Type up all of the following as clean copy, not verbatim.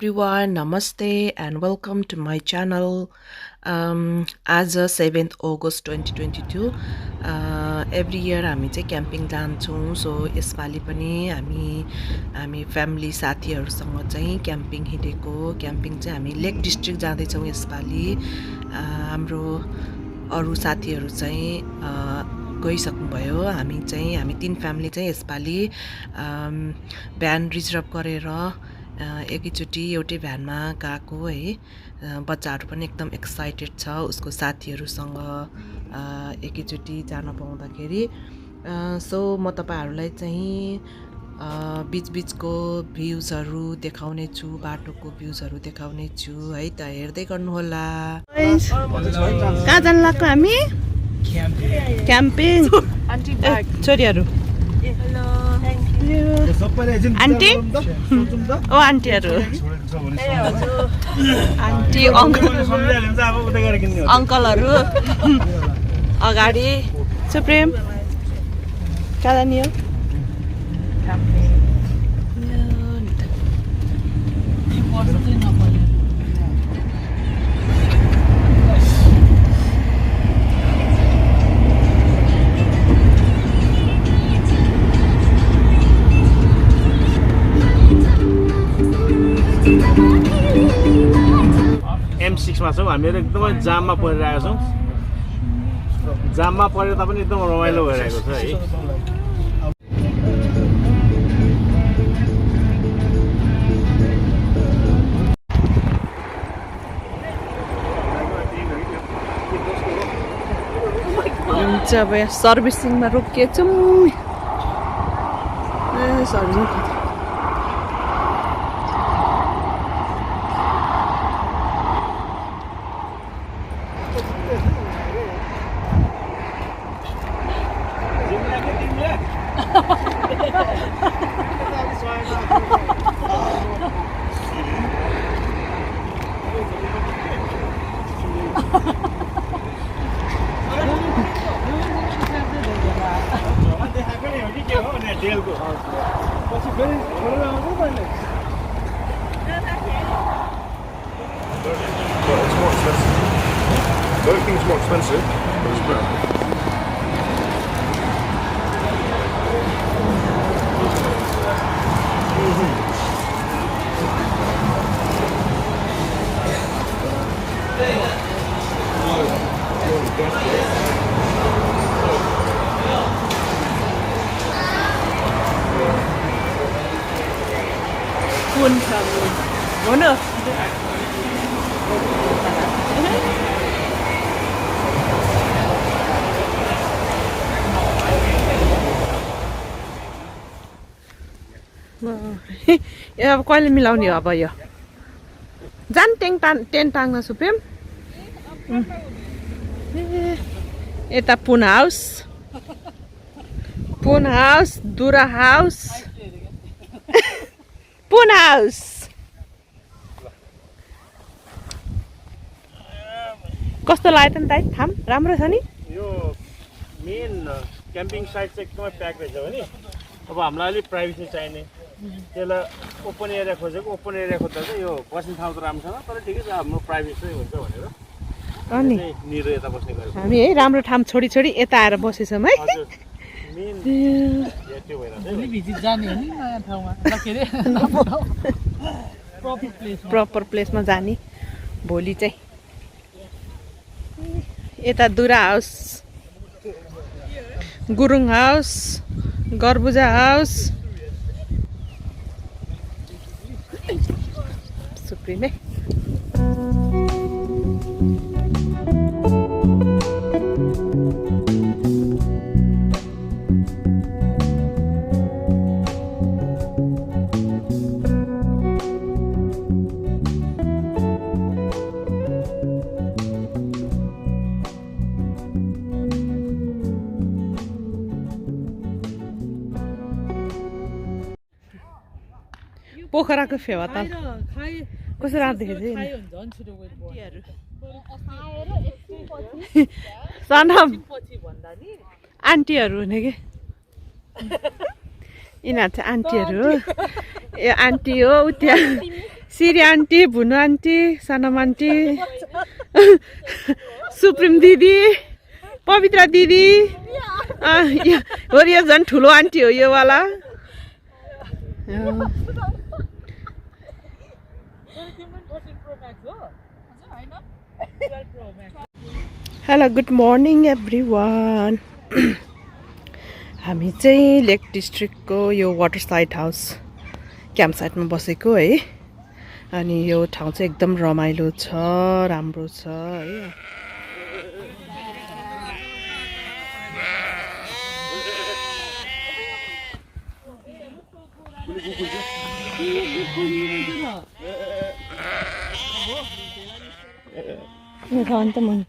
everyone, namaste and welcome to my channel. As 7th August 2022 every year हामी चाहिँ camping जान्छौँ. So यसपालि पनि हामी फ्यामिली साथीहरुसँग चाहिँ क्याम्पिङ हिँडेको. क्याम्पिङ चाहिँ हामी लेक डिस्ट्रिक्ट जाँदैछौँ यसपालि. हाम्रो अरु साथीहरु चाहिँ गइसक्नु भयो. हामी तीन फ्यामिली चाहिँ यसपालि भ्यान रिजर्भ गरेर एकैचोटी एउटै भ्यानमा गएको है. बच्चाहरु पनि एकदम एक्साइटेड छ उसको साथीहरुसँग एकैचोटी जान पाउँदाखेरि. सो म तपाईहरुलाई चाहिँ बीच-बीचको भ्यूजहरु देखाउने छु, बाटोको भ्यूजहरु देखाउने छु है त. हेर्दै गर्नु होला. कहाँ जान लाग्यो हामी? क्याम्पिङ. आन्टी ब्याग छोरीहरु. हेलो. आन्टी ओ आन्टीहरु आन्टी अंकलहरु अगाडि. सुप्रेम कहाँ जाने हो? M6 मा छौं. हामीहरु एकदमै जाममा परिरहेका छौं. जाममा परेर पनि एकदम रमाइलो भइरहेको छ है. हुन्छ अब यहाँ सर्भिसिङमा रोकिएछौँ. Servicing It's more expensive. Everything's more expensive, but it's better. Mana? अब कहिले मिलाउने अब यो जान टेन्ट टाङ्न सुप्रेम. यता Pun house Dura house Pun house. कस्तो लाग्यो त दाइ? थाम राम्रो छ नि. यो मेन क्याम्पिङ साइट चाहिँ एकदमै प्याक रहेछ भने अब हामीलाई अलि प्राइभेसी चाहिने. त्यसलाई ओपन एरिया खोजेको. ओपन एरिया खोज्दा चाहिँ यो बस्ने ठाउँ त राम्रो छैन, तर ठिकै छ हाम्रो प्राइभेसी हुन्छ भनेर अनि निरो यता बस्ने गरेको. हामी है राम्रो ठाउँ छोडी यता आएर बसेछौँ है. मेन त्यो भइरहेछ नि भिजिट जाने हो नि नयाँ ठाउँमा. प्रपर प्लेसमा जाने भोलि चाहिँ. यता Dura house, Gurung house, Garbuja house. Suprim है. पोखराको फेवा त कसरी राख्दै सनम आन्टीहरू हुने कि यिनीहरू चाहिँ आन्टीहरू हो. यो आन्टी हो. उ त्यहाँ सिरी आन्टी भुनु आन्टी सनम आन्टी सुप्रिम दिदी पवित्रा दिदी हो यो झन् ठुलो आन्टी हो यो वाला हेलो गुड मर्निङ एभ्रिवान हामी चाहिँ लेक डिस्ट्रिक्टको यो वाटरसाइड हाउस क्याम्प साइटमा बसेको है अनि यो ठाउँ चाहिँ एकदम रमाइलो छ राम्रो छ है अन्त मन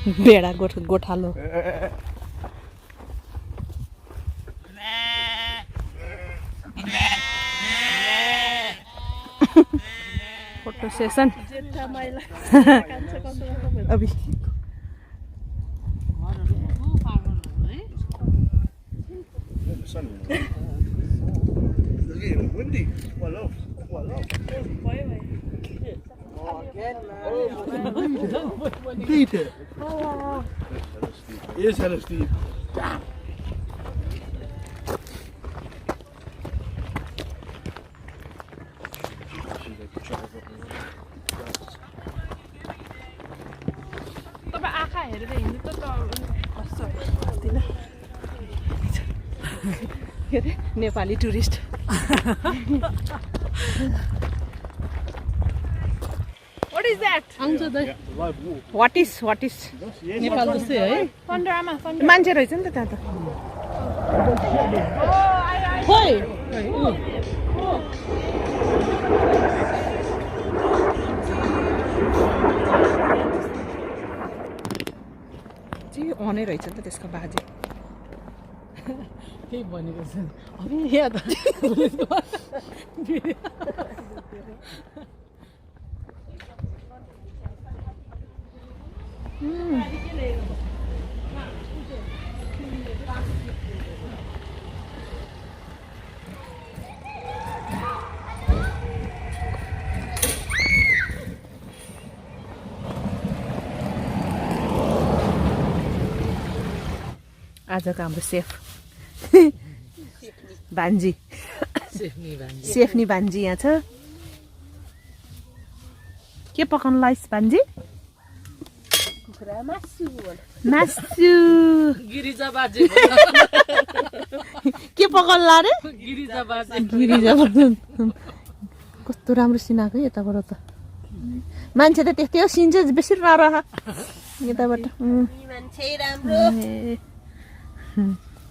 भेडा गोठालो फोटो सेसन अभी Peter. Here's hello, Steve. तपाईँ आँखा हेरेर हिँड्नु त के अरे Nepali tourist What is that? आउँछ दाइ वाट इज नेपाल जस्तै है पन्ध्रमा मान्छे रहेछ नि त त्यहाँ त खोइ अनै रहेछ नि त त्यसको बाजे केही भनेको छ अबे यहाँ त आजको हाम्रो सेफ भान्जी सेफ्नी भान्जी यहाँ छ के पकाउनु लाइस भान्जी मासु गिरिजा बाजे के पकाउनु ला रे गिरिजा बाजे कस्तो राम्रो सिनाएको है यताबाट त मान्छे त त्यस्तै हो सिन चाहिँ बेसी नरह यताबाट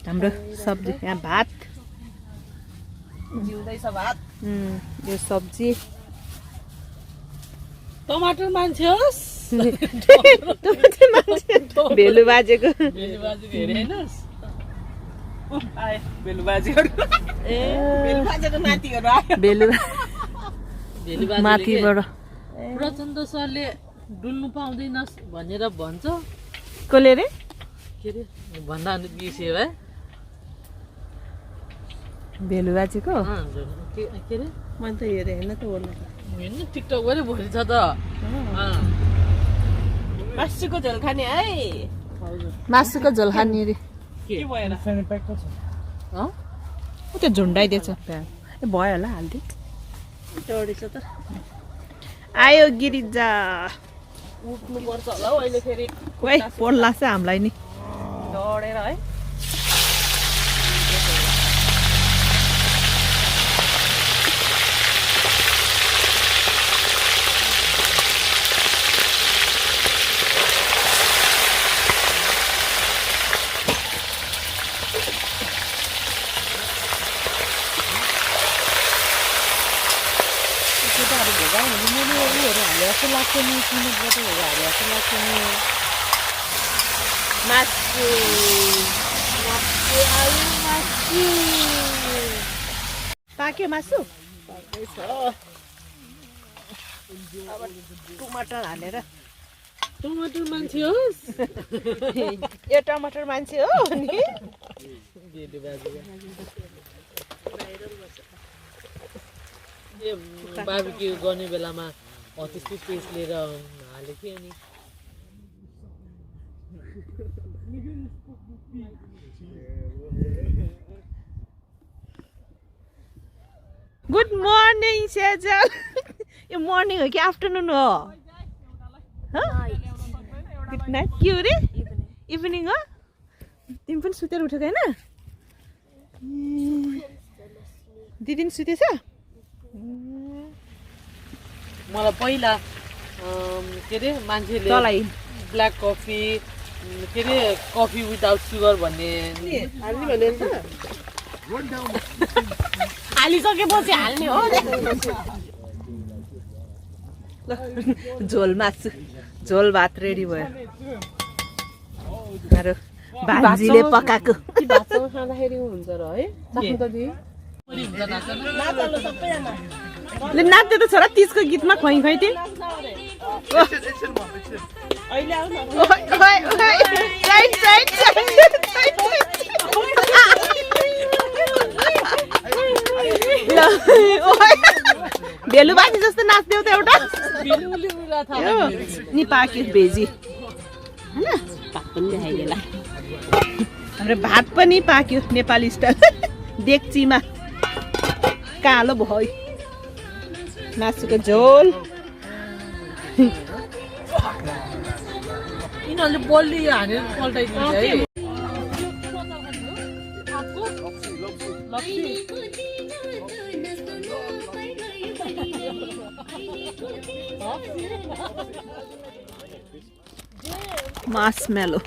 हाम्रो सब्जी यहाँ भात यो सब्जी टमाटर मान्छे होस् भेलु बाजेको बेलु बाजेको हेरे हैनस् आए बेलु बाजेको ए बेलु बाजेको नातिहरु आयो भेलु बेलु बाजे माथिबाट प्रचण्ड सरले डुल्नु पाउँदैनस् भनेर भन्छ कसले रे के रे भन्दा बिर्सियो है भेलु बाजेको के रे मैले त हेरेँ होइन त ओर्नु हेर्नु टिकटक गरे भोलि छ त मासुको झोल खाने है मासुको झोल खाने रे के भएर ऊ त्यो झुन्डाइदिएछ ए भयो होला हालिदिए चढेछ त आयो गिरिजा उठ्नु पर्छ होला हौ अहिले फेरि ओइ फोन लाग्छ हामीलाई नि डढेर है लाग्छ नि किन्नुपर्छ हारे जस्तो लाग्छ नि मासु मासु आलु मासु पाक्यो मासु पाक्दैछ अब टमाटर हालेर टमाटर मान्छे होस् यो टमाटर मान्छे हो नि बार्बिक्यू गर्ने बेलामा हो त्यस्तै पेस्ट लिएर हाले कि अनि गुड मर्निङ सेजल यो मर्निङ हो कि आफ्टरनुन हो गुड नाइट के हो रे इभिनिङ हो तिमी पनि सुतेर उठेको होइन दिदी पनि सुतेछ मलाई पहिला के अरे मान्छेले तँलाई ब्ल्याक कफी के अरे कफी विदाउट सुगर भन्ने हालिसकेपछि हाल्ने हो झोल मासु झोल भात रेडी भयो मेरो भान्जीले पकाएको भातसँग खाँदाखेरि हुन्छ र है नाच्दै त छोरा तिजको गीतमा खुवाइ खुवाइ थिएँ भेलु बाजी जस्तो नाच्थ्यौ त एउटा नि पाक्यो भेजी होइन भात पनि देखाइदिएला हाम्रो भात पनि पाक्यो नेपाली स्टाइल डेक्चीमा कालो भयो मासुको झोल यिनीहरूले बल्ली हानेर पल्टाइदिन्छ है मासमेलो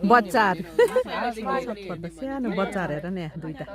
बच्चाहरू सानो बच्चाहरू हेर नि दुईटा